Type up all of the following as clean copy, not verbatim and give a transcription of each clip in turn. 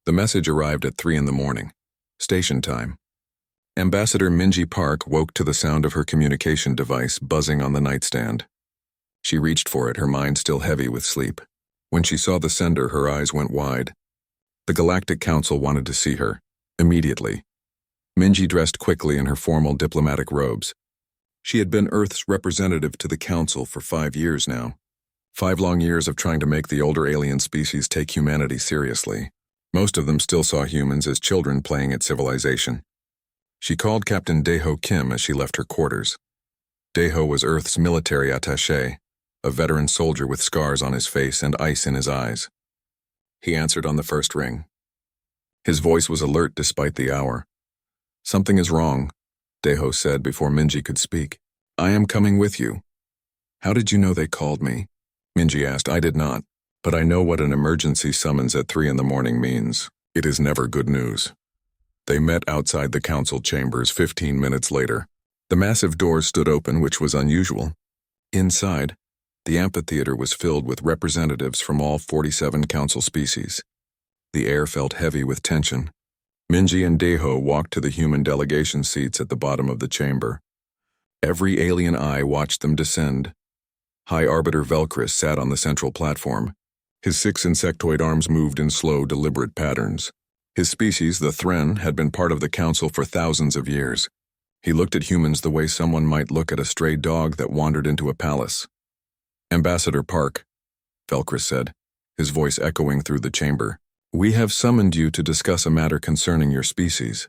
The message arrived at 3 in the morning. Station time. Ambassador Minji Park woke to the sound of her communication device buzzing on the nightstand. She reached for it, her mind still heavy with sleep. When she saw the sender, her eyes went wide. The Galactic Council wanted to see her, immediately. Minji dressed quickly in her formal diplomatic robes. She had been Earth's representative to the Council for 5 years now. 5 long years of trying to make the older alien species take humanity seriously. Most of them still saw humans as children playing at civilization. She called Captain Daeho Kim as she left her quarters. Daeho was Earth's military attaché, a veteran soldier with scars on his face and ice in his eyes. He answered on the first ring. His voice was alert despite the hour. "Something is wrong," Daeho said before Minji could speak. "I am coming with you." "How did you know they called me?" Minji asked. "I did not, but I know what an emergency summons at 3 in the morning means. It is never good news." They met outside the council chambers 15 minutes later. The massive doors stood open, which was unusual. Inside, the amphitheater was filled with representatives from all 47 council species. The air felt heavy with tension. Minji and Daeho walked to the human delegation seats at the bottom of the chamber. Every alien eye watched them descend. High Arbiter Velcris sat on the central platform. His 6 insectoid arms moved in slow, deliberate patterns. His species, the Thren, had been part of the council for thousands of years. He looked at humans the way someone might look at a stray dog that wandered into a palace. "Ambassador Park," Velcris said, his voice echoing through the chamber, "we have summoned you to discuss a matter concerning your species."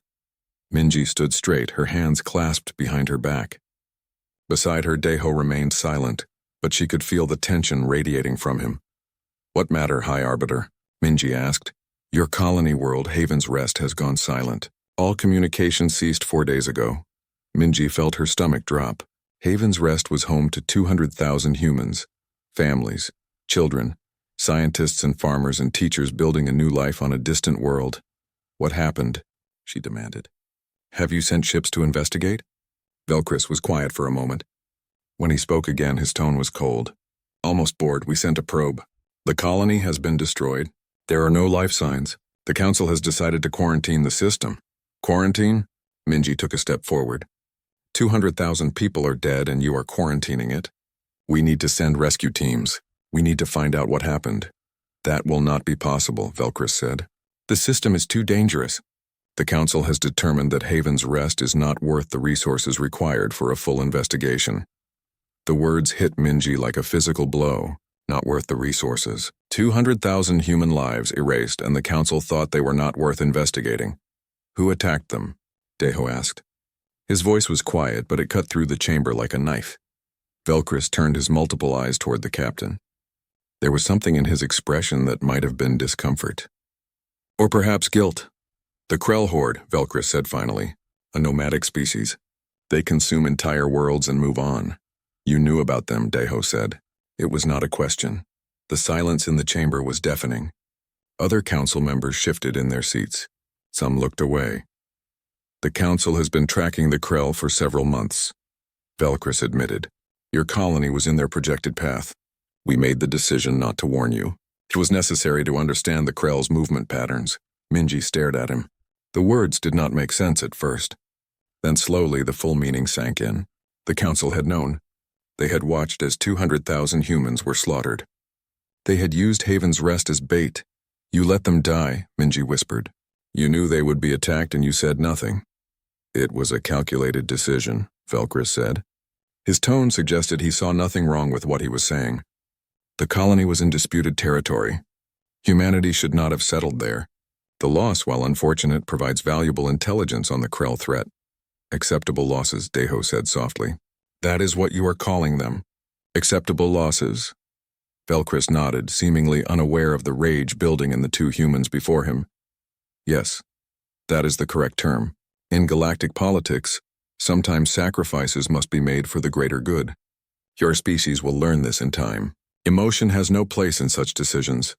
Minji stood straight, her hands clasped behind her back. Beside her, Daeho remained silent, but she could feel the tension radiating from him. "What matter, High Arbiter?" Minji asked. "Your colony world, Haven's Rest, has gone silent. All communication ceased 4 days ago." Minji felt her stomach drop. Haven's Rest was home to 200,000 humans, families, children, scientists and farmers and teachers building a new life on a distant world. "What happened?" she demanded. "Have you sent ships to investigate?" Velcris was quiet for a moment. When he spoke again, his tone was cold. "Almost bored. We sent a probe. The colony has been destroyed. There are no life signs. The council has decided to quarantine the system." "Quarantine?" Minji took a step forward. 200,000 people are dead and you are quarantining it. "We need to send rescue teams. We need to find out what happened." "That will not be possible," Velcris said. "The system is too dangerous. The council has determined that Haven's Rest is not worth the resources required for a full investigation." The words hit Minji like a physical blow. Not worth the resources. 200,000 human lives erased, and the council thought they were not worth investigating. "Who attacked them?" Daeho asked. His voice was quiet, but it cut through the chamber like a knife. Velcris turned his multiple eyes toward the captain. There was something in his expression that might have been discomfort. "Or perhaps guilt." "The Krell Horde," Velcris said finally. "A nomadic species. They consume entire worlds and move on." "You knew about them," Daeho said. It was not a question. The silence in the chamber was deafening. Other council members shifted in their seats. Some looked away. "The council has been tracking the Krell for several months," Velcris admitted. "Your colony was in their projected path. We made the decision not to warn you. It was necessary to understand the Krell's movement patterns." Minji stared at him. The words did not make sense at first. Then slowly the full meaning sank in. The council had known. They had watched as 200,000 humans were slaughtered. They had used Haven's Rest as bait. "You let them die," Minji whispered. "You knew they would be attacked and you said nothing." "It was a calculated decision," Velcris said. His tone suggested he saw nothing wrong with what he was saying. The colony was in disputed territory. Humanity should not have settled there. The loss, while unfortunate, provides valuable intelligence on the Krell threat. "Acceptable losses," Daeho said softly. "That is what you are calling them. Acceptable losses?" Velcris nodded, seemingly unaware of the rage building in the 2 humans before him. "Yes, that is the correct term. In galactic politics, sometimes sacrifices must be made for the greater good. Your species will learn this in time. Emotion has no place in such decisions."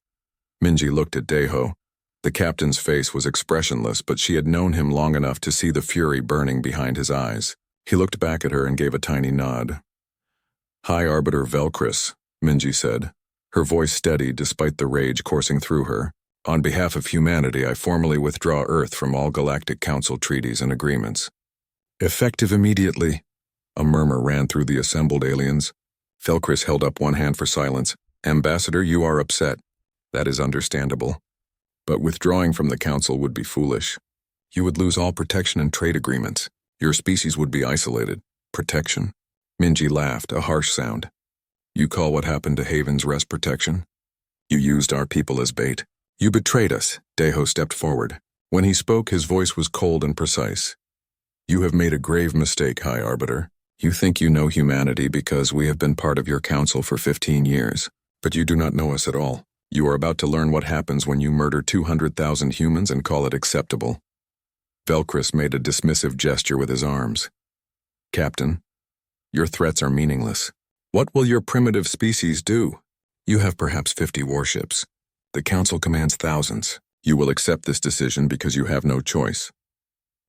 Minji looked at Daeho. The captain's face was expressionless, but she had known him long enough to see the fury burning behind his eyes. He looked back at her and gave a tiny nod. "High Arbiter Velcris," Minji said, her voice steady despite the rage coursing through her. On behalf of humanity, I formally withdraw Earth from all Galactic Council treaties and agreements. Effective immediately, a murmur ran through the assembled aliens. Felkris held up one hand for silence. Ambassador, you are upset. That is understandable. But withdrawing from the Council would be foolish. You would lose all protection and trade agreements. Your species would be isolated. Protection? Minji laughed, a harsh sound. You call what happened to Haven's Rest protection? You used our people as bait. You betrayed us. Deho stepped forward. When he spoke, his voice was cold and precise. You have made a grave mistake, High Arbiter. You think you know humanity because we have been part of your council for 15 years. But you do not know us at all. You are about to learn what happens when you murder 200,000 humans and call it acceptable. Felkris made a dismissive gesture with his arms. Captain, your threats are meaningless. What will your primitive species do? You have perhaps 50 warships. The Council commands thousands. You will accept this decision because you have no choice.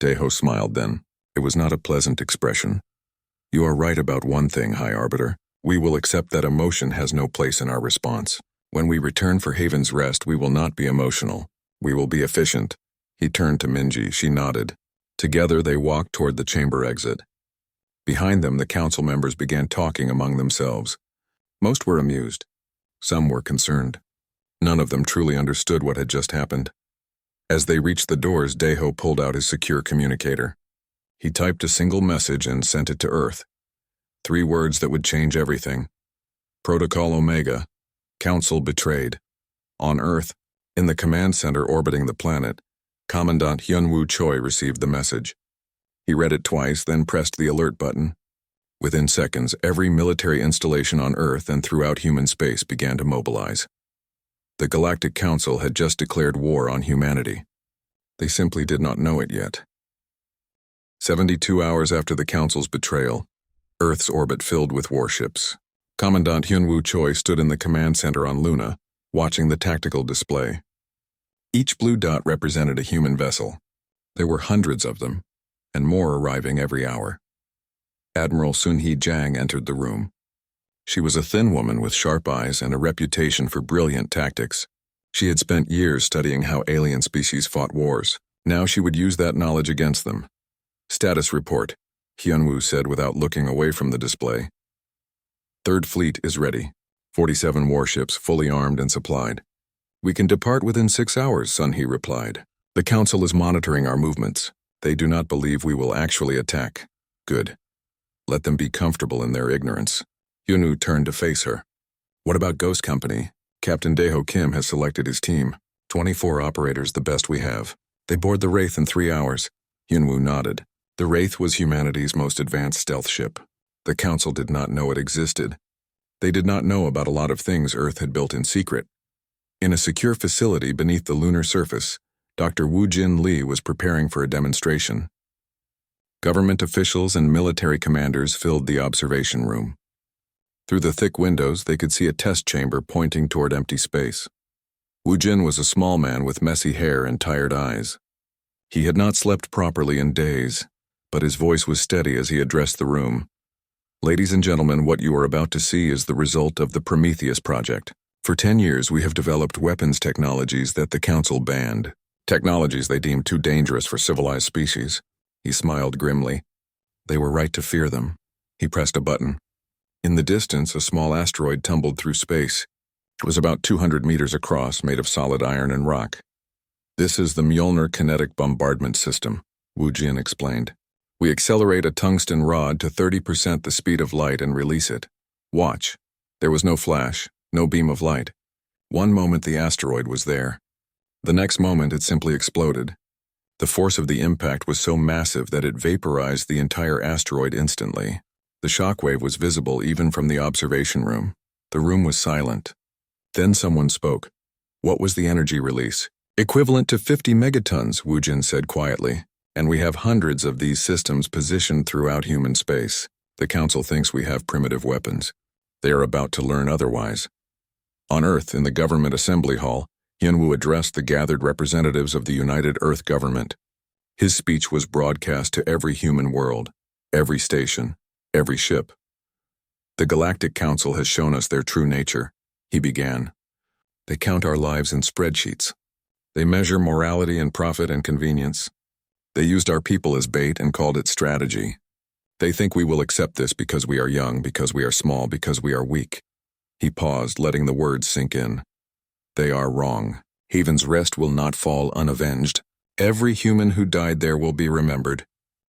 Deho smiled then. It was not a pleasant expression. You are right about one thing, High Arbiter. We will accept that emotion has no place in our response. When we return for Haven's Rest, we will not be emotional. We will be efficient. He turned to Minji. She nodded. Together they walked toward the chamber exit. Behind them, the council members began talking among themselves. Most were amused. Some were concerned. None of them truly understood what had just happened. As they reached the doors, Deho pulled out his secure communicator. He typed a single message and sent it to Earth. 3 words that would change everything. Protocol Omega. Council betrayed. On Earth, in the command center orbiting the planet, Commandant Hyunwoo Choi received the message. He read it twice, then pressed the alert button. Within seconds, every military installation on Earth and throughout human space began to mobilize. The Galactic Council had just declared war on humanity. They simply did not know it yet. 72 hours after the Council's betrayal, Earth's orbit filled with warships. Commandant Hyunwoo Choi stood in the command center on Luna, watching the tactical display. Each blue dot represented a human vessel. There were hundreds of them, and more arriving every hour. Admiral Sun-hee Jang entered the room. She was a thin woman with sharp eyes and a reputation for brilliant tactics. She had spent years studying how alien species fought wars. Now she would use that knowledge against them. Status report, Hyunwoo said without looking away from the display. Third Fleet is ready. 47 warships fully armed and supplied. We can depart within 6 hours, Sun-hee replied. The Council is monitoring our movements. They do not believe we will actually attack. Good. Let them be comfortable in their ignorance. Hyunwoo turned to face her. What about Ghost Company? Captain Deho Kim has selected his team. 24 operators, the best we have. They board the Wraith in 3 hours. Hyunwoo nodded. The Wraith was humanity's most advanced stealth ship. The Council did not know it existed. They did not know about a lot of things Earth had built in secret. In a secure facility beneath the lunar surface, Dr. Woo-Jin Lee was preparing for a demonstration. Government officials and military commanders filled the observation room. Through the thick windows, they could see a test chamber pointing toward empty space. Woo-Jin was a small man with messy hair and tired eyes. He had not slept properly in days, but his voice was steady as he addressed the room. Ladies and gentlemen, what you are about to see is the result of the Prometheus project. For 10 years, we have developed weapons technologies that the Council banned. Technologies they deemed too dangerous for civilized species. He smiled grimly. They were right to fear them. He pressed a button. In the distance, a small asteroid tumbled through space. It was about 200 meters across, made of solid iron and rock. This is the Mjolnir Kinetic Bombardment System, Woo-Jin explained. We accelerate a tungsten rod to 30% the speed of light and release it. Watch. There was no flash, no beam of light. One moment the asteroid was there. The next moment it simply exploded. The force of the impact was so massive that it vaporized the entire asteroid instantly. The shockwave was visible even from the observation room. The room was silent. Then someone spoke. What was the energy release? Equivalent to 50 megatons, Woo-Jin said quietly. And we have hundreds of these systems positioned throughout human space. The Council thinks we have primitive weapons. They are about to learn otherwise. On Earth, in the government assembly hall, Hyunwoo addressed the gathered representatives of the United Earth government. His speech was broadcast to every human world, every station, every ship. The Galactic Council has shown us their true nature, he began. They count our lives in spreadsheets. They measure morality and profit and convenience. They used our people as bait and called it strategy. They think we will accept this because we are young, because we are small, because we are weak. He paused, letting the words sink in. They are wrong. Haven's Rest will not fall unavenged. Every human who died there will be remembered.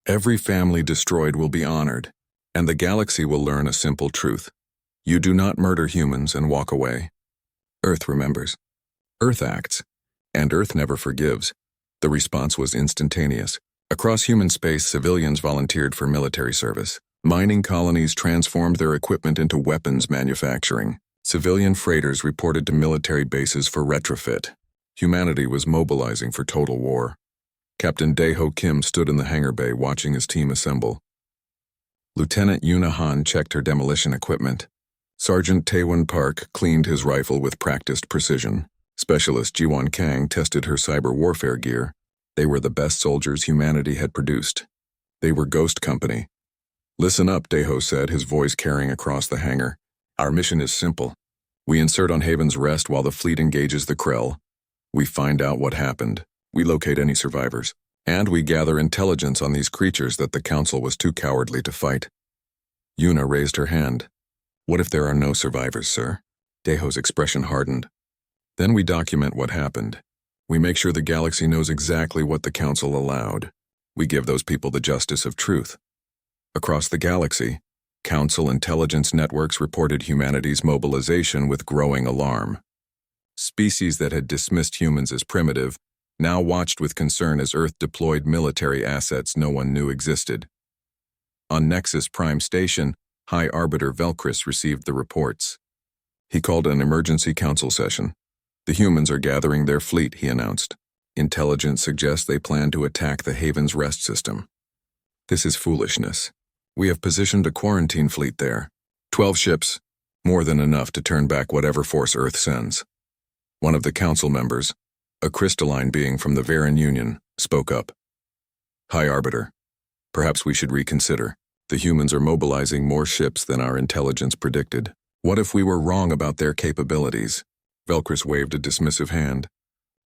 Every family destroyed will be honored. And the galaxy will learn a simple truth. You do not murder humans and walk away. Earth remembers. Earth acts. And Earth never forgives. The response was instantaneous. Across human space, civilians volunteered for military service. Mining colonies transformed their equipment into weapons manufacturing. Civilian freighters reported to military bases for retrofit. Humanity was mobilizing for total war. Captain Dae-ho Kim stood in the hangar bay watching his team assemble. Lieutenant Yuna Han checked her demolition equipment. Sergeant Taewon Park cleaned his rifle with practiced precision. Specialist Jiwon Kang tested her cyber warfare gear. They were the best soldiers humanity had produced. They were Ghost Company. Listen up, Dae-ho said, his voice carrying across the hangar. Our mission is simple. We insert on Haven's Rest while the fleet engages the Krell. We find out what happened. We locate any survivors. And we gather intelligence on these creatures that the Council was too cowardly to fight. Yuna raised her hand. What if there are no survivors, sir? Dae-ho's expression hardened. Then we document what happened. We make sure the galaxy knows exactly what the Council allowed. We give those people the justice of truth. Across the galaxy, Council intelligence networks reported humanity's mobilization with growing alarm. Species that had dismissed humans as primitive now watched with concern as Earth deployed military assets no one knew existed. On Nexus Prime Station, High Arbiter Velcris received the reports. He called an emergency council session. The humans are gathering their fleet, he announced. Intelligence suggests they plan to attack the Haven's Rest system. This is foolishness. We have positioned a quarantine fleet there. 12 ships, more than enough to turn back whatever force Earth sends. One of the council members, a crystalline being from the Varan Union, spoke up. High Arbiter, perhaps we should reconsider. The humans are mobilizing more ships than our intelligence predicted. What if we were wrong about their capabilities? Velcris waved a dismissive hand.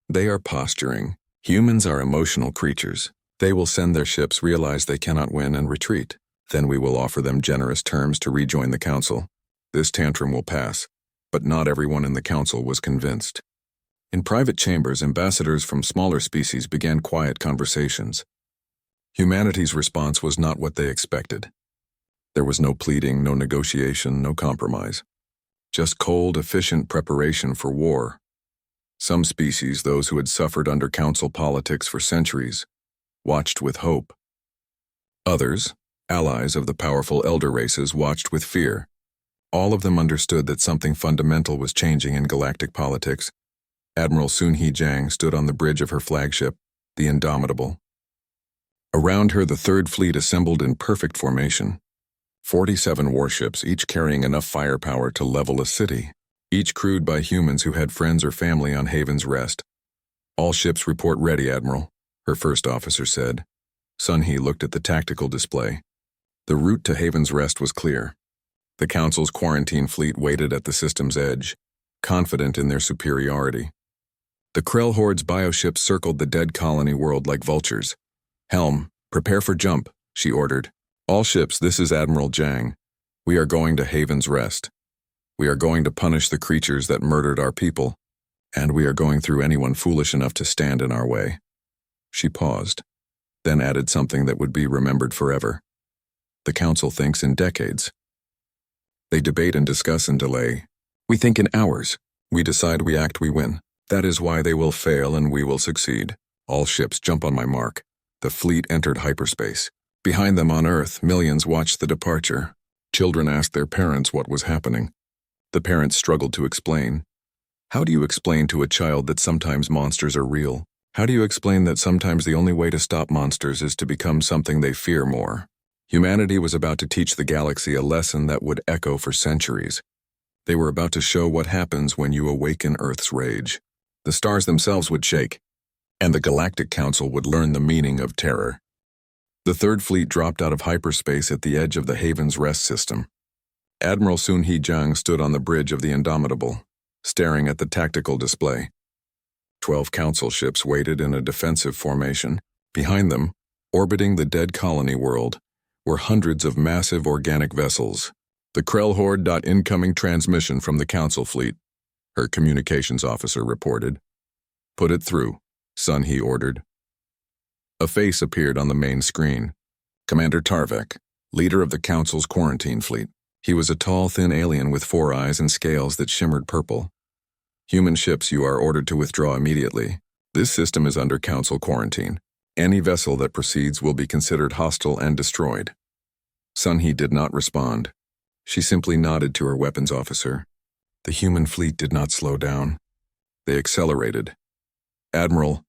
They are posturing. Humans are emotional creatures. They will send their ships, realize they cannot win, and retreat. Then we will offer them generous terms to rejoin the Council. This tantrum will pass, but not everyone in the Council was convinced. In private chambers, ambassadors from smaller species began quiet conversations. Humanity's response was not what they expected. There was no pleading, no negotiation, no compromise. Just cold, efficient preparation for war. Some species, those who had suffered under Council politics for centuries, watched with hope. Others, allies of the powerful elder races, watched with fear. All of them understood that something fundamental was changing in galactic politics. Admiral Sun-Hee Jang stood on the bridge of her flagship, the Indomitable. Around her, the Third Fleet assembled in perfect formation. 47 warships, each carrying enough firepower to level a city, each crewed by humans who had friends or family on Haven's Rest. All ships report ready, Admiral, her first officer said. Sun-Hee looked at the tactical display. The route to Haven's Rest was clear. The Council's quarantine fleet waited at the system's edge, confident in their superiority. The Krell Horde's bioships circled the dead colony world like vultures. Helm, prepare for jump, she ordered. All ships, this is Admiral Jang. We are going to Haven's Rest. We are going to punish the creatures that murdered our people, and we are going through anyone foolish enough to stand in our way. She paused, then added something that would be remembered forever. The Council thinks in decades. They debate and discuss and delay. We think in hours. We decide, we act, we win. That is why they will fail and we will succeed. All ships jump on my mark. The fleet entered hyperspace. Behind them on Earth, millions watched the departure. Children asked their parents what was happening. The parents struggled to explain. How do you explain to a child that sometimes monsters are real? How do you explain that sometimes the only way to stop monsters is to become something they fear more? Humanity was about to teach the galaxy a lesson that would echo for centuries. They were about to show what happens when you awaken Earth's rage. The stars themselves would shake, and the Galactic Council would learn the meaning of terror. The Third Fleet dropped out of hyperspace at the edge of the Haven's Rest system. Admiral Sun-Hee Jang stood on the bridge of the Indomitable, staring at the tactical display. 12 council ships waited in a defensive formation. Behind them, orbiting the dead colony world, were hundreds of massive organic vessels. The Krell Horde. Incoming transmission from the council fleet, her communications officer reported. Put it through, son, he ordered. A face appeared on the main screen. Commander Tarvek, leader of the council's quarantine fleet. He was a tall, thin alien with 4 eyes and scales that shimmered purple. Human ships, you are ordered to withdraw immediately. This system is under council quarantine. Any vessel that proceeds will be considered hostile and destroyed. Sunhee did not respond. She simply nodded to her weapons officer. The human fleet did not slow down. They accelerated. Admiral,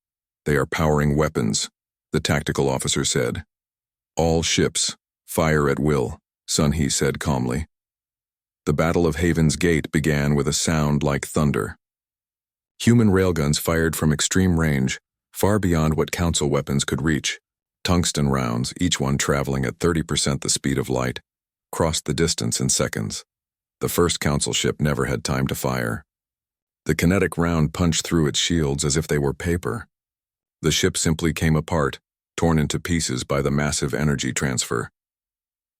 they are powering weapons, the tactical officer said. All ships, fire at will, Sunhee said calmly. The Battle of Haven's Gate began with a sound like thunder. Human railguns fired from extreme range, far beyond what council weapons could reach. Tungsten rounds, each one traveling at 30% the speed of light, crossed the distance in seconds. The first council ship never had time to fire. The kinetic round punched through its shields as if they were paper. The ship simply came apart, torn into pieces by the massive energy transfer.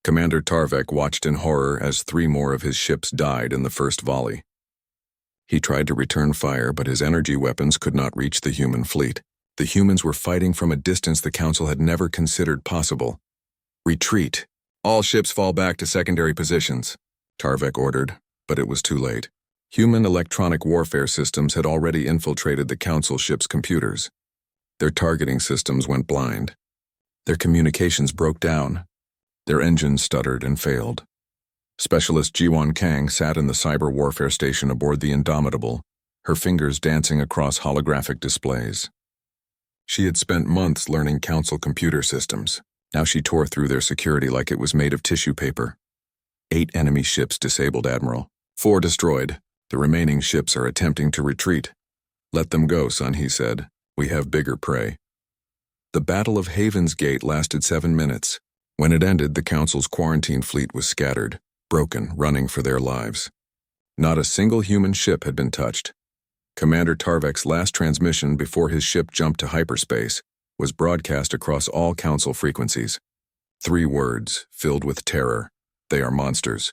Commander Tarvek watched in horror as 3 more of his ships died in the first volley. He tried to return fire, but his energy weapons could not reach the human fleet. The humans were fighting from a distance the council had never considered possible. Retreat. All ships fall back to secondary positions, Tarvek ordered, but it was too late. Human electronic warfare systems had already infiltrated the council ships' computers. Their targeting systems went blind. Their communications broke down. Their engines stuttered and failed. Specialist Jiwon Kang sat in the cyber warfare station aboard the Indomitable, her fingers dancing across holographic displays. She had spent months learning council computer systems. Now she tore through their security like it was made of tissue paper. 8 enemy ships disabled, Admiral. 4 destroyed. The remaining ships are attempting to retreat. Let them go, son, he said. We have bigger prey. The Battle of Haven's Gate lasted 7 minutes. When it ended, the council's quarantine fleet was scattered, broken, running for their lives. Not a single human ship had been touched. Commander Tarvek's last transmission before his ship jumped to hyperspace was broadcast across all council frequencies. 3 words, filled with terror. They are monsters.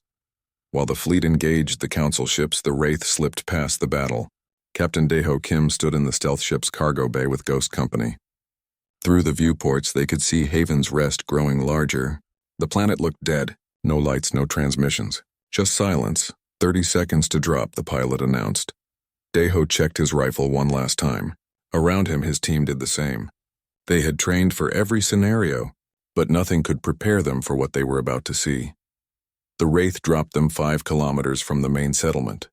While the fleet engaged the council ships, the Wraith slipped past the battle. Captain Daeho Kim stood in the stealth ship's cargo bay with Ghost Company. Through the viewports, they could see Haven's Rest growing larger. The planet looked dead. No lights, no transmissions. Just silence. 30 seconds to drop, the pilot announced. Daeho checked his rifle one last time. Around him, his team did the same. They had trained for every scenario, but nothing could prepare them for what they were about to see. The Wraith dropped them 5 kilometers from the main settlement.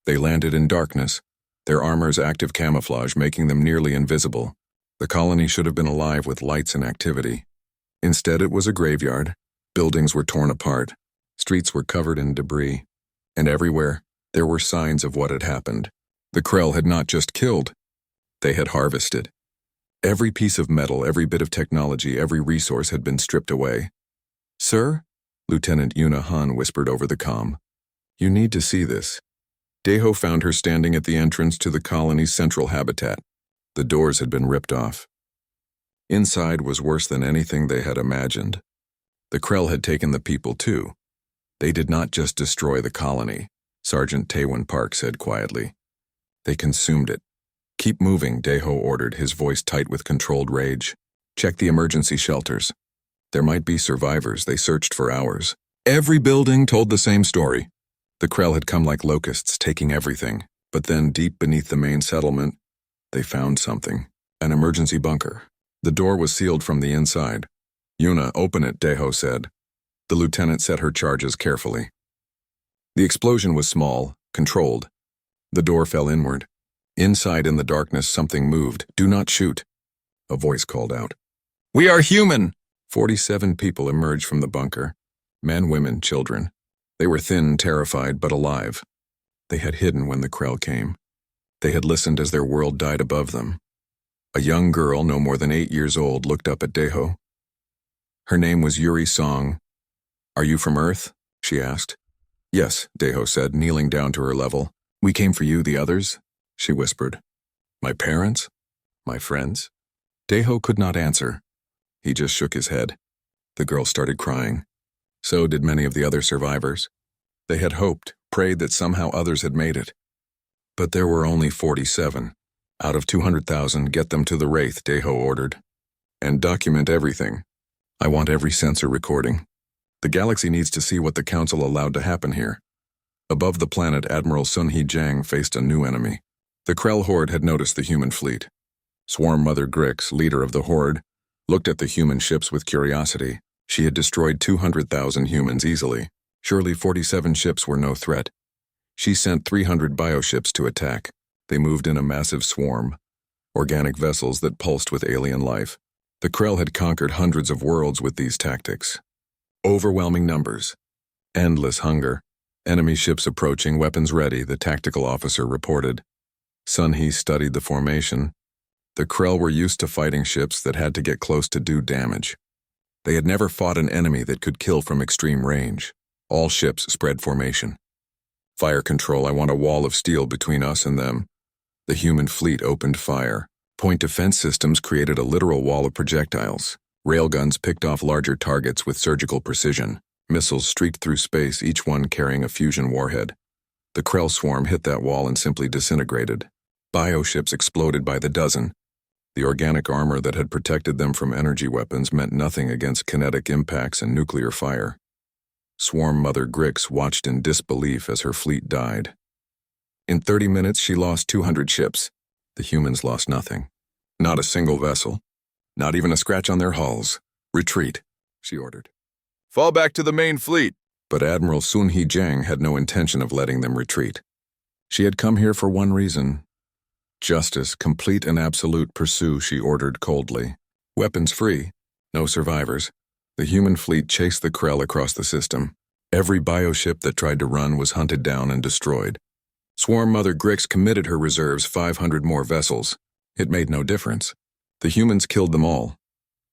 They landed in darkness, their armor's active camouflage making them nearly invisible. The colony should have been alive with lights and activity. Instead, it was a graveyard. Buildings were torn apart. Streets were covered in debris. And everywhere, there were signs of what had happened. The Krell had not just killed. They had harvested. Every piece of metal, every bit of technology, every resource had been stripped away. Sir? Lieutenant Yuna Han whispered over the comm. You need to see this. Daeho found her standing at the entrance to the colony's central habitat. The doors had been ripped off. Inside was worse than anything they had imagined. The Krell had taken the people too. They did not just destroy the colony, Sergeant Taewon Park said quietly. They consumed it. Keep moving, Daeho ordered, his voice tight with controlled rage. Check the emergency shelters. There might be survivors. They searched for hours. Every building told the same story. The Krell had come like locusts, taking everything. But then, deep beneath the main settlement, they found something. An emergency bunker. The door was sealed from the inside. Yuna, open it, Daeho said. The lieutenant set her charges carefully. The explosion was small, controlled. The door fell inward. Inside in the darkness, something moved. Do not shoot. A voice called out. We are human! 47 people emerged from the bunker. Men, women, children. They were thin, terrified, but alive. They had hidden when the Krell came. They had listened as their world died above them. A young girl, no more than 8 years old, looked up at Daeho. Her name was Yuri Song. Are you from Earth? She asked. Yes, Daeho said, kneeling down to her level. We came for you, the others, she whispered. My parents? My friends? Deho could not answer. He just shook his head. The girl started crying. So did many of the other survivors. They had hoped, prayed that somehow others had made it. But there were only 47. Out of 200,000, get them to the Wraith, Deho ordered. And document everything. I want every sensor recording. The galaxy needs to see what the Council allowed to happen here. Above the planet, Admiral Sun-Hee Jang faced a new enemy. The Krell Horde had noticed the human fleet. Swarm Mother Grix, leader of the Horde, looked at the human ships with curiosity. She had destroyed 200,000 humans easily. Surely 47 ships were no threat. She sent 300 bioships to attack. They moved in a massive swarm, organic vessels that pulsed with alien life. The Krell had conquered hundreds of worlds with these tactics. Overwhelming numbers. Endless hunger. Enemy ships approaching, weapons ready, the tactical officer reported. Sun-Hee studied the formation. The Krell were used to fighting ships that had to get close to do damage. They had never fought an enemy that could kill from extreme range. All ships spread formation. Fire control, I want a wall of steel between us and them. The human fleet opened fire. Point defense systems created a literal wall of projectiles. Railguns picked off larger targets with surgical precision. Missiles streaked through space, each one carrying a fusion warhead. The Krell swarm hit that wall and simply disintegrated. Bioships exploded by the dozen. The organic armor that had protected them from energy weapons meant nothing against kinetic impacts and nuclear fire. Swarm Mother Grix watched in disbelief as her fleet died. In 30 minutes, she lost 200 ships. The humans lost nothing. Not a single vessel. Not even a scratch on their hulls. Retreat, she ordered. Fall back to the main fleet. But Admiral Sun-Hee Jang had no intention of letting them retreat. She had come here for one reason. Justice, complete and absolute, pursue, she ordered coldly. Weapons free. No survivors. The human fleet chased the Krell across the system. Every bioship that tried to run was hunted down and destroyed. Swarm Mother Grix committed her reserves 500 more vessels. It made no difference. The humans killed them all.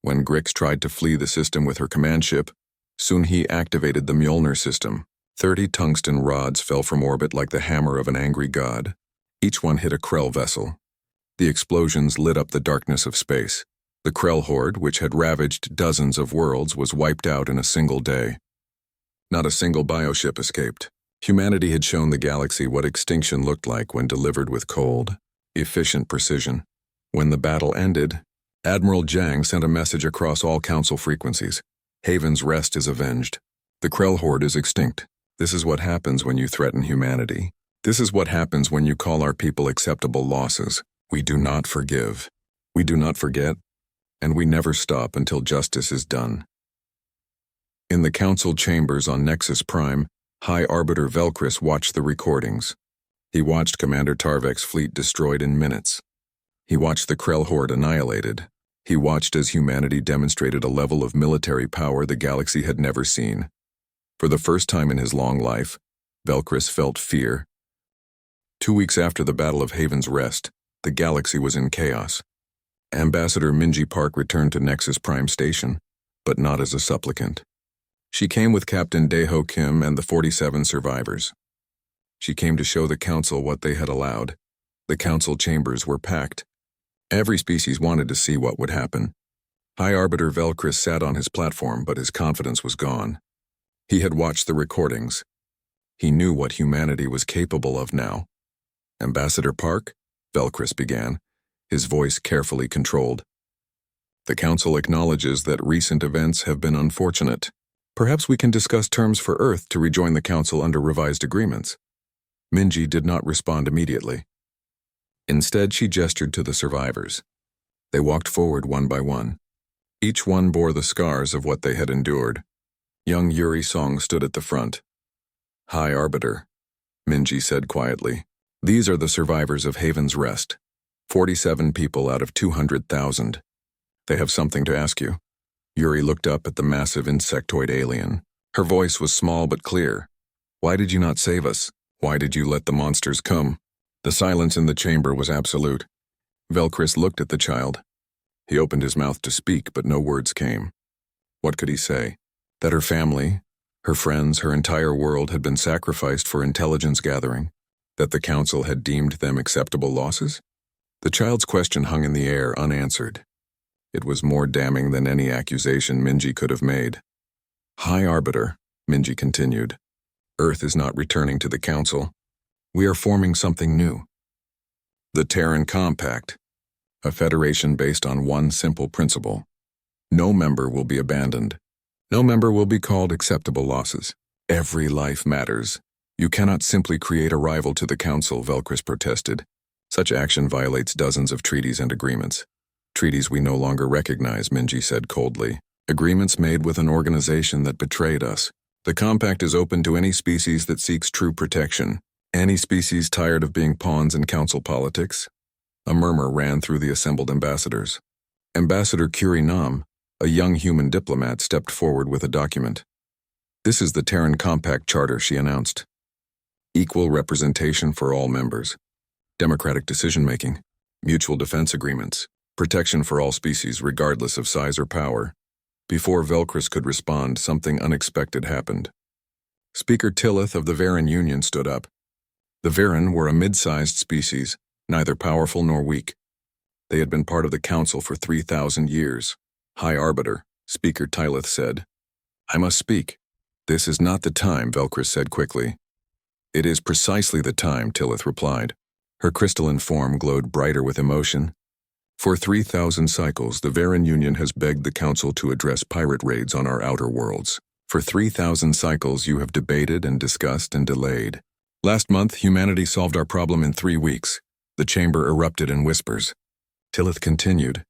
When Grix tried to flee the system with her command ship, Sun-Hee activated the Mjolnir system. 30 tungsten rods fell from orbit like the hammer of an angry god. Each one hit a Krell vessel. The explosions lit up the darkness of space. The Krell Horde, which had ravaged dozens of worlds, was wiped out in a single day. Not a single bioship escaped. Humanity had shown the galaxy what extinction looked like when delivered with cold, efficient precision. When the battle ended, Admiral Jang sent a message across all Council frequencies. Haven's Rest is avenged. The Krell Horde is extinct. This is what happens when you threaten humanity. This is what happens when you call our people acceptable losses. We do not forgive. We do not forget. And we never stop until justice is done. In the Council chambers on Nexus Prime, High Arbiter Velcris watched the recordings. He watched Commander Tarvek's fleet destroyed in minutes. He watched the Krell Horde annihilated. He watched as humanity demonstrated a level of military power the galaxy had never seen. For the first time in his long life, Velcris felt fear. 2 weeks after the Battle of Haven's Rest, the galaxy was in chaos. Ambassador Minji Park returned to Nexus Prime Station, but not as a supplicant. She came with Captain Daeho Kim and the 47 survivors. She came to show the Council what they had allowed. The Council chambers were packed. Every species wanted to see what would happen. High Arbiter Velcris sat on his platform, but his confidence was gone. He had watched the recordings. He knew what humanity was capable of now. Ambassador Park, Velcris began, his voice carefully controlled. The Council acknowledges that recent events have been unfortunate. Perhaps we can discuss terms for Earth to rejoin the Council under revised agreements. Minji did not respond immediately. Instead, she gestured to the survivors. They walked forward one by one. Each one bore the scars of what they had endured. Young Yuri Song stood at the front. High Arbiter, Minji said quietly. These are the survivors of Haven's Rest. 47 people out of 200,000. They have something to ask you. Yuri looked up at the massive insectoid alien. Her voice was small but clear. Why did you not save us? Why did you let the monsters come? The silence in the chamber was absolute. Velcris looked at the child. He opened his mouth to speak, but no words came. What could he say? That her family, her friends, her entire world had been sacrificed for intelligence gathering? That the Council had deemed them acceptable losses? The child's question hung in the air unanswered. It was more damning than any accusation Minji could have made. High Arbiter, Minji continued. Earth is not returning to the Council. We are forming something new. The Terran Compact, a federation based on one simple principle. No member will be abandoned. No member will be called acceptable losses. Every life matters. You cannot simply create a rival to the Council, Velcris protested. Such action violates dozens of treaties and agreements. Treaties we no longer recognize, Minji said coldly. Agreements made with an organization that betrayed us. The Compact is open to any species that seeks true protection. Any species tired of being pawns in Council politics? A murmur ran through the assembled ambassadors. Ambassador Curie Nam, a young human diplomat, stepped forward with a document. This is the Terran Compact Charter, she announced. Equal representation for all members. Democratic decision-making. Mutual defense agreements. Protection for all species regardless of size or power. Before Velcris could respond, something unexpected happened. Speaker Tillith of the Varan Union stood up. The Varan were a mid-sized species, neither powerful nor weak. They had been part of the Council for 3,000 years. High Arbiter, Speaker Tillith said. I must speak. This is not the time, Velcris said quickly. It is precisely the time, Tillith replied. Her crystalline form glowed brighter with emotion. For 3,000 cycles, the Varan Union has begged the Council to address pirate raids on our outer worlds. For 3,000 cycles, you have debated and discussed and delayed. Last month, humanity solved our problem in 3 weeks. The chamber erupted in whispers. Tillith continued.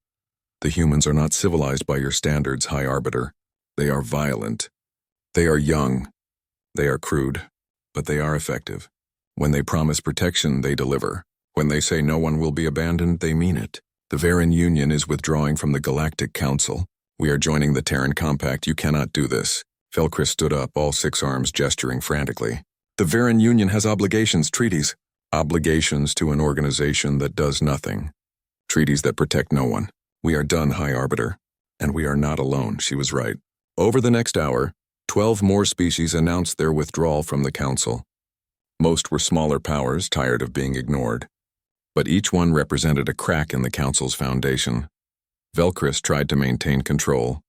The humans are not civilized by your standards, High Arbiter. They are violent. They are young. They are crude. But they are effective. When they promise protection, they deliver. When they say no one will be abandoned, they mean it. The Varan Union is withdrawing from the Galactic Council. We are joining the Terran Compact. You cannot do this. Velcris stood up, all 6 arms gesturing frantically. The Varan Union has obligations, treaties. Obligations to an organization that does nothing. Treaties that protect no one. We are done, High Arbiter. And we are not alone, she was right. Over the next hour, 12 more species announced their withdrawal from the Council. Most were smaller powers, tired of being ignored. But each one represented a crack in the Council's foundation. Velcris tried to maintain control.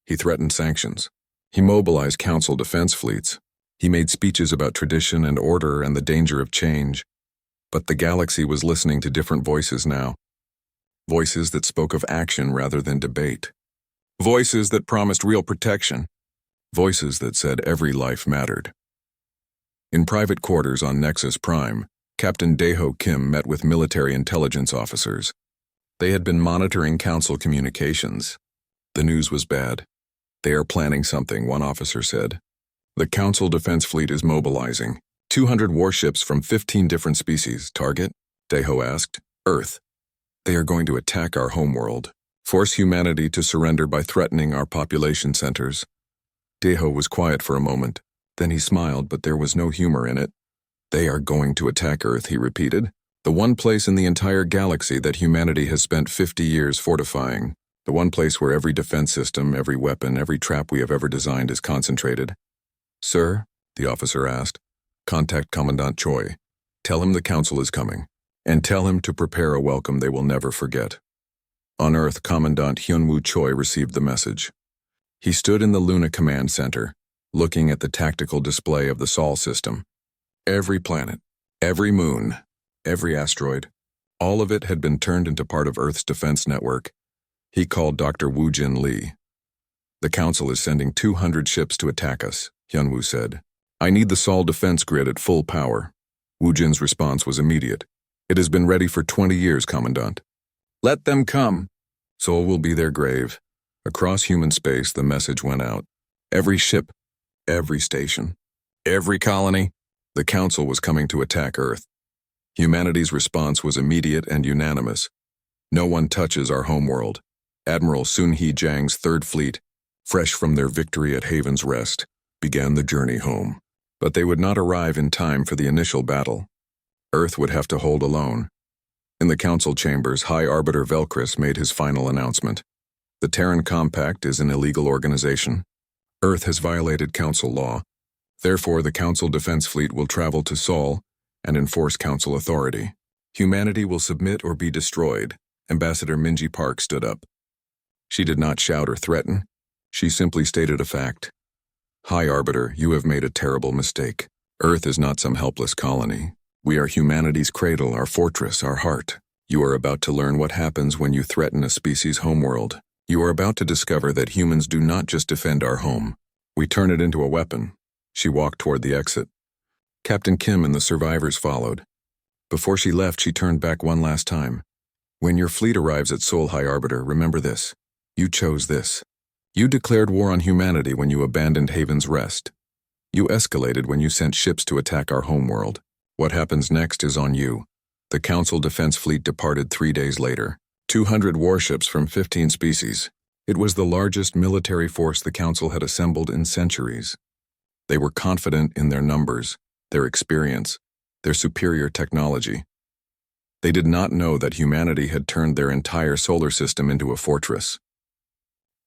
He threatened sanctions. He mobilized Council defense fleets. He made speeches about tradition and order and the danger of change. But the galaxy was listening to different voices now. Voices that spoke of action rather than debate. Voices that promised real protection. Voices that said every life mattered. In private quarters on Nexus Prime, Captain Daeho Kim met with military intelligence officers. They had been monitoring Council communications. The news was bad. They are planning something, one officer said. The Council Defense Fleet is mobilizing. 200 warships from 15 different species. Target? Daeho asked. Earth. They are going to attack our homeworld. Force humanity to surrender by threatening our population centers. Daeho was quiet for a moment. Then he smiled, but there was no humor in it. They are going to attack Earth, he repeated. The one place in the entire galaxy that humanity has spent 50 years fortifying. The one place where every defense system, every weapon, every trap we have ever designed is concentrated. Sir, the officer asked, contact Commandant Choi. Tell him the Council is coming. And tell him to prepare a welcome they will never forget. On Earth, Commandant Hyunwoo Choi received the message. He stood in the Luna Command Center, looking at the tactical display of the Sol system. Every planet, every moon, every asteroid, all of it had been turned into part of Earth's defense network. He called Dr. Woo Jin Lee. The Council is sending 200 ships to attack us, Hyunwoo said. I need the Sol defense grid at full power. Woo Jin's response was immediate. It has been ready for 20 years, Commandant. Let them come. Sol will be their grave. Across human space, the message went out. Every ship, every station, every colony, the Council was coming to attack Earth. Humanity's response was immediate and unanimous. No one touches our homeworld. Admiral Sun Hee Jang's Third Fleet, fresh from their victory at Haven's Rest, began the journey home. But they would not arrive in time for the initial battle. Earth would have to hold alone. In the Council chambers, High Arbiter Velcris made his final announcement. The Terran Compact is an illegal organization. Earth has violated Council law. Therefore, the Council Defense Fleet will travel to Sol and enforce Council authority. Humanity will submit or be destroyed. Ambassador Minji Park stood up. She did not shout or threaten. She simply stated a fact. High Arbiter, you have made a terrible mistake. Earth is not some helpless colony. We are humanity's cradle, our fortress, our heart. You are about to learn what happens when you threaten a species' homeworld. You are about to discover that humans do not just defend our home. We turn it into a weapon. She walked toward the exit. Captain Kim and the survivors followed. Before she left, she turned back one last time. When your fleet arrives at Seoul, High Arbiter, remember this. You chose this. You declared war on humanity when you abandoned Haven's Rest. You escalated when you sent ships to attack our homeworld. What happens next is on you. The Council Defense Fleet departed 3 days later. 200 warships from 15 species. It was the largest military force the Council had assembled in centuries. They were confident in their numbers, their experience, their superior technology. They did not know that humanity had turned their entire solar system into a fortress.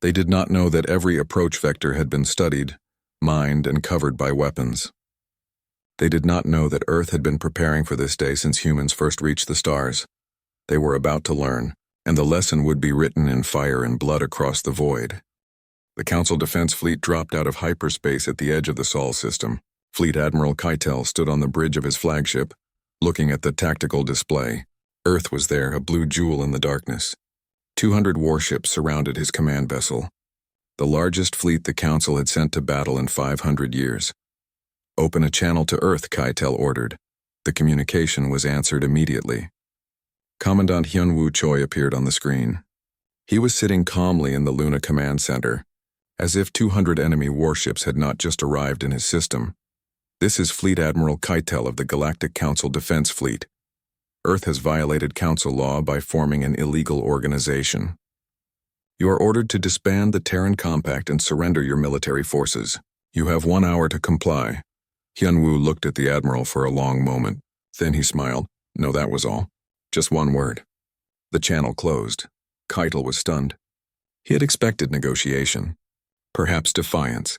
They did not know that every approach vector had been studied, mined, and covered by weapons. They did not know that Earth had been preparing for this day since humans first reached the stars. They were about to learn, and the lesson would be written in fire and blood across the void. The Council Defense Fleet dropped out of hyperspace at the edge of the Sol system. Fleet Admiral Keitel stood on the bridge of his flagship, looking at the tactical display. Earth was there, a blue jewel in the darkness. 200 warships surrounded his command vessel, the largest fleet the Council had sent to battle in 500 years. Open a channel to Earth, Keitel ordered. The communication was answered immediately. Commandant Hyunwoo Choi appeared on the screen. He was sitting calmly in the Luna Command Center, as if 200 enemy warships had not just arrived in his system. This is Fleet Admiral Keitel of the Galactic Council Defense Fleet. Earth has violated Council law by forming an illegal organization. You are ordered to disband the Terran Compact and surrender your military forces. You have 1 hour to comply. Hyunwoo looked at the Admiral for a long moment. Then he smiled. No, that was all. Just one word. The channel closed. Keitel was stunned. He had expected negotiation, perhaps defiance,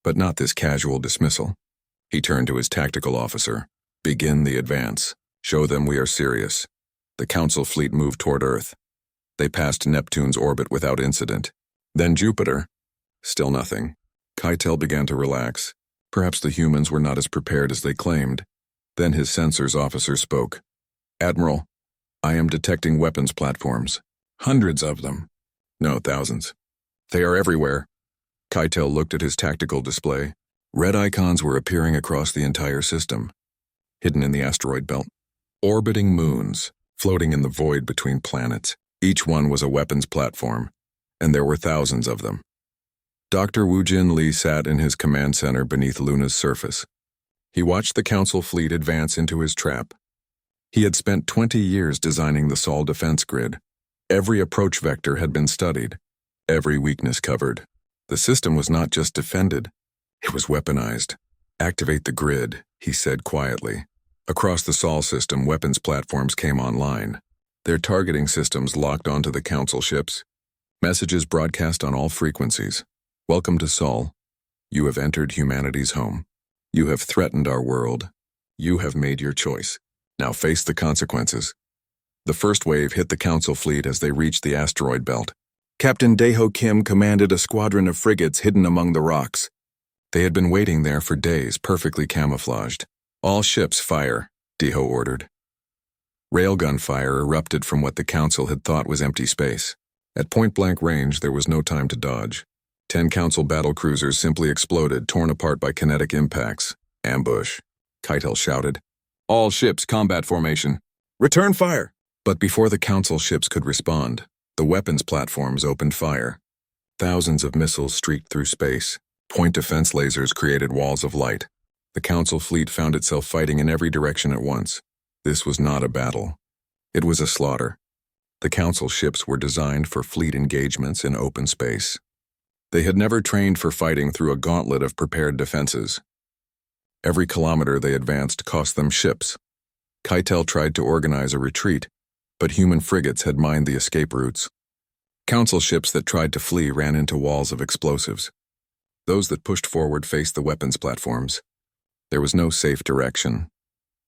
but not this casual dismissal. He turned to his tactical officer. Begin the advance. Show them we are serious. The Council fleet moved toward Earth. They passed Neptune's orbit without incident. Then Jupiter. Still nothing. Keitel began to relax. Perhaps the humans were not as prepared as they claimed. Then his sensors officer spoke. Admiral, I am detecting weapons platforms. Hundreds of them. No, thousands. They are everywhere. Keitel looked at his tactical display. Red icons were appearing across the entire system, hidden in the asteroid belt. Orbiting moons, floating in the void between planets. Each one was a weapons platform, and there were thousands of them. Dr. Woojin Lee sat in his command center beneath Luna's surface. He watched the Council fleet advance into his trap. He had spent 20 years designing the Sol defense grid. Every approach vector had been studied, every weakness covered. The system was not just defended, it was weaponized. Activate the grid, he said quietly. Across the Sol system, weapons platforms came online. Their targeting systems locked onto the Council ships. Messages broadcast on all frequencies. Welcome to Sol. You have entered humanity's home. You have threatened our world. You have made your choice. Now face the consequences. The first wave hit the Council fleet as they reached the asteroid belt. Captain Daeho Kim commanded a squadron of frigates hidden among the rocks. They had been waiting there for days, perfectly camouflaged. All ships fire, Daeho ordered. Railgun fire erupted from what the Council had thought was empty space. At point-blank range, there was no time to dodge. 10 Council battlecruisers simply exploded, torn apart by kinetic impacts. Ambush, Keitel shouted. All ships combat formation. Return fire! But before the Council ships could respond, the weapons platforms opened fire. Thousands of missiles streaked through space. Point defense lasers created walls of light. The Council fleet found itself fighting in every direction at once. This was not a battle. It was a slaughter. The Council ships were designed for fleet engagements in open space. They had never trained for fighting through a gauntlet of prepared defenses. Every kilometer they advanced cost them ships. Keitel tried to organize a retreat, but human frigates had mined the escape routes. Council ships that tried to flee ran into walls of explosives. Those that pushed forward faced the weapons platforms. There was no safe direction.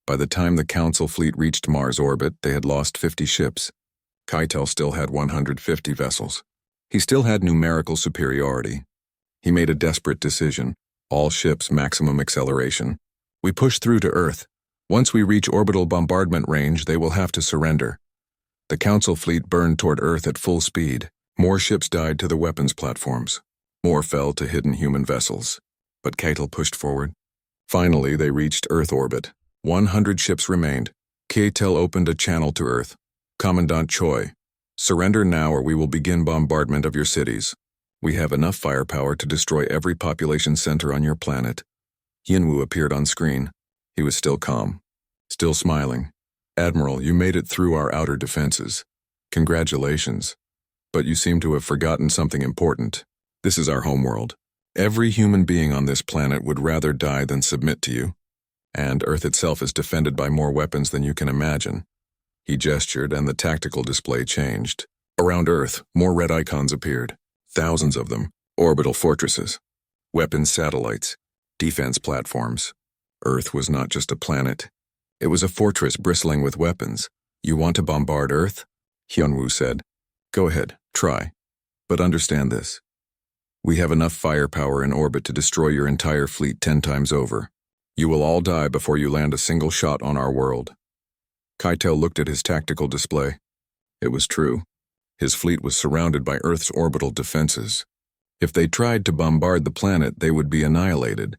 By the time the Council fleet reached Mars orbit, they had lost 50 ships. Keitel still had 150 vessels. He still had numerical superiority. He made a desperate decision. All ships maximum acceleration. We push through to Earth. Once we reach orbital bombardment range, they will have to surrender. The Council fleet burned toward Earth at full speed. More ships died to the weapons platforms. More fell to hidden human vessels. But Keitel pushed forward. Finally, they reached Earth orbit. 100 ships remained. Keitel opened a channel to Earth. Commandant Choi, surrender now or we will begin bombardment of your cities. We have enough firepower to destroy every population center on your planet. Yinwu appeared on screen. He was still calm, still smiling. Admiral, you made it through our outer defenses. Congratulations. But you seem to have forgotten something important. This is our homeworld. Every human being on this planet would rather die than submit to you. And Earth itself is defended by more weapons than you can imagine. He gestured and the tactical display changed. Around Earth, more red icons appeared. Thousands of them. Orbital fortresses. Weapons satellites. Defense platforms. Earth was not just a planet. It was a fortress bristling with weapons. You want to bombard Earth? Hyunwoo said. Go ahead, try. But understand this. We have enough firepower in orbit to destroy your entire fleet 10 times over. You will all die before you land a single shot on our world. Keitel looked at his tactical display. It was true. His fleet was surrounded by Earth's orbital defenses. If they tried to bombard the planet, they would be annihilated.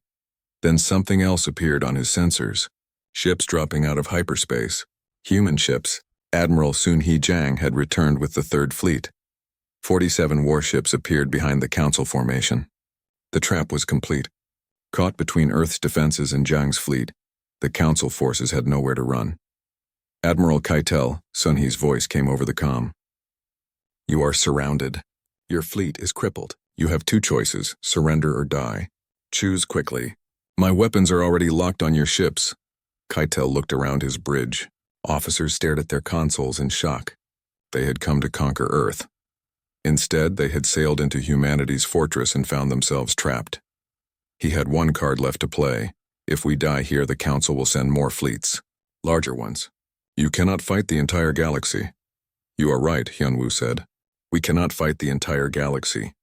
Then something else appeared on his sensors. Ships dropping out of hyperspace. Human ships. Admiral Sun Hee-jang had returned with the Third Fleet. 47 warships appeared behind the Council formation. The trap was complete. Caught between Earth's defenses and Jiang's fleet, the Council forces had nowhere to run. Admiral Keitel, Sun Hee's voice came over the comm. You are surrounded. Your fleet is crippled. You have 2 choices, surrender or die. Choose quickly. My weapons are already locked on your ships. Keitel looked around his bridge. Officers stared at their consoles in shock. They had come to conquer Earth. Instead, they had sailed into humanity's fortress and found themselves trapped. He had one card left to play. If we die here, the Council will send more fleets. Larger ones. You cannot fight the entire galaxy. You are right, Hyunwoo said. We cannot fight the entire galaxy.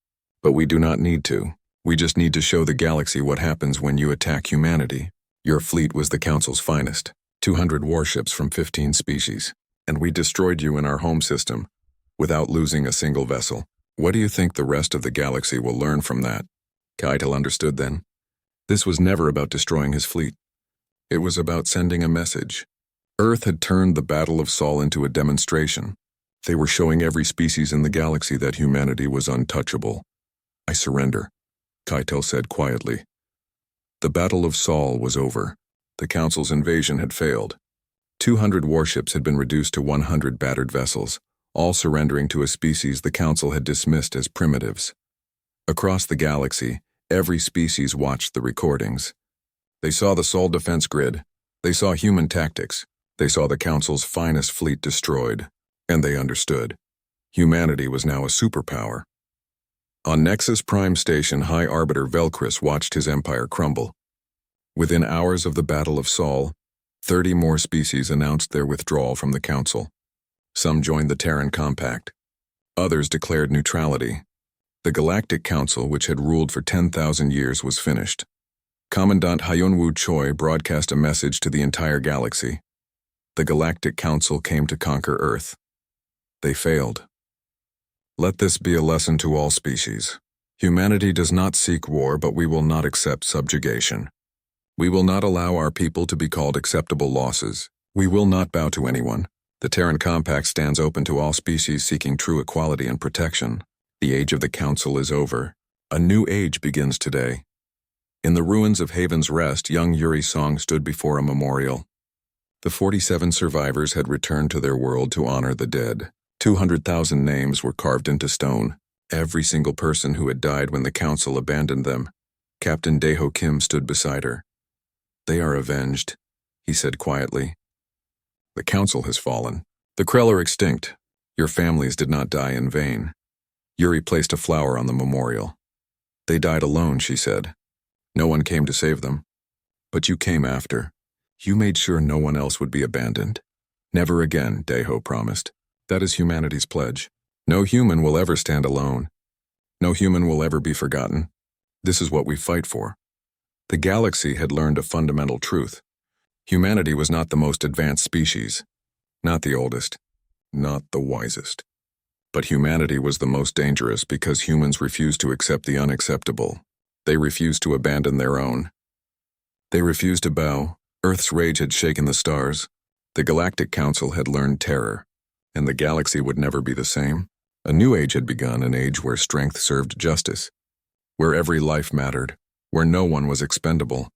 But we do not need to. We just need to show the galaxy what happens when you attack humanity. Your fleet was the Council's finest. 200 warships from 15 species. And we destroyed you in our home system, without losing a single vessel. What do you think the rest of the galaxy will learn from that? Keitel understood then. This was never about destroying his fleet. It was about sending a message. Earth had turned the Battle of Sol into a demonstration. They were showing every species in the galaxy that humanity was untouchable. I surrender, Keitel said quietly. The Battle of Sol was over. The Council's invasion had failed. 200 warships had been reduced to 100 battered vessels, all surrendering to a species the Council had dismissed as primitives. Across the galaxy, every species watched the recordings. They saw the Sol defense grid. They saw human tactics. They saw the Council's finest fleet destroyed. And they understood. Humanity was now a superpower. On Nexus Prime Station, High Arbiter Velcris watched his empire crumble. Within hours of the Battle of Sol, 30 more species announced their withdrawal from the Council. Some joined the Terran Compact. Others declared neutrality. The Galactic Council, which had ruled for 10,000 years, was finished. Commandant Hyunwoo Choi broadcast a message to the entire galaxy. The Galactic Council came to conquer Earth. They failed. Let this be a lesson to all species. Humanity does not seek war, but we will not accept subjugation. We will not allow our people to be called acceptable losses. We will not bow to anyone. The Terran Compact stands open to all species seeking true equality and protection. The age of the Council is over. A new age begins today. In the ruins of Haven's Rest, young Yuri Song stood before a memorial. The 47 survivors had returned to their world to honor the dead. 200,000 names were carved into stone. Every single person who had died when the Council abandoned them. Captain Daeho Kim stood beside her. They are avenged, he said quietly. The Council has fallen. The Krell are extinct. Your families did not die in vain. Yuri placed a flower on the memorial. They died alone, she said. No one came to save them. But you came after. You made sure no one else would be abandoned. Never again, Deho promised. That is humanity's pledge. No human will ever stand alone. No human will ever be forgotten. This is what we fight for. The galaxy had learned a fundamental truth. Humanity was not the most advanced species, not the oldest, not the wisest. But humanity was the most dangerous because humans refused to accept the unacceptable. They refused to abandon their own. They refused to bow. Earth's rage had shaken the stars. The Galactic Council had learned terror, and the galaxy would never be the same. A new age had begun, an age where strength served justice, where every life mattered, where no one was expendable.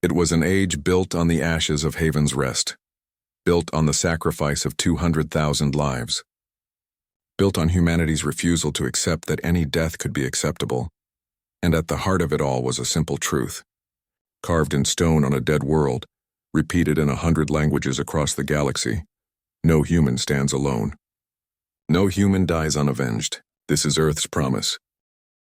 It was an age built on the ashes of Haven's Rest, built on the sacrifice of 200,000 lives, built on humanity's refusal to accept that any death could be acceptable. And at the heart of it all was a simple truth, carved in stone on a dead world, repeated in 100 languages across the galaxy. No human stands alone. No human dies unavenged. This is Earth's promise.